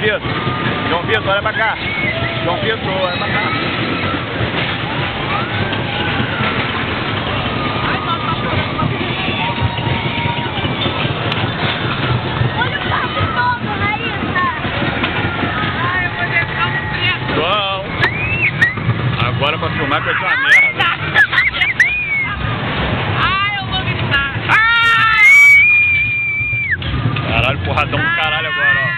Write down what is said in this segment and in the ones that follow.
Vitor. João Vitor, olha pra cá. João Vitor, olha pra cá. Olha o carro todo, Raíssa. Ai, eu vou deixar um preto. João. Agora pra filmar que eu sou uma merda. Ai, eu vou gritar. Caralho, porradão do caralho agora, ó.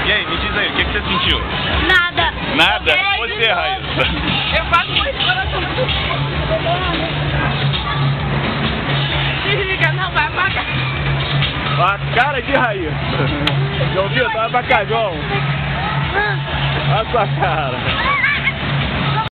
E aí, me diz aí, o que você sentiu? Nada. Nada? Você, Raíssa. Eu faço uma exploração muito desliga, não, vai apagar. A cara de Raíssa. João Vitor, olha pra cá, João. Olha a sua cara.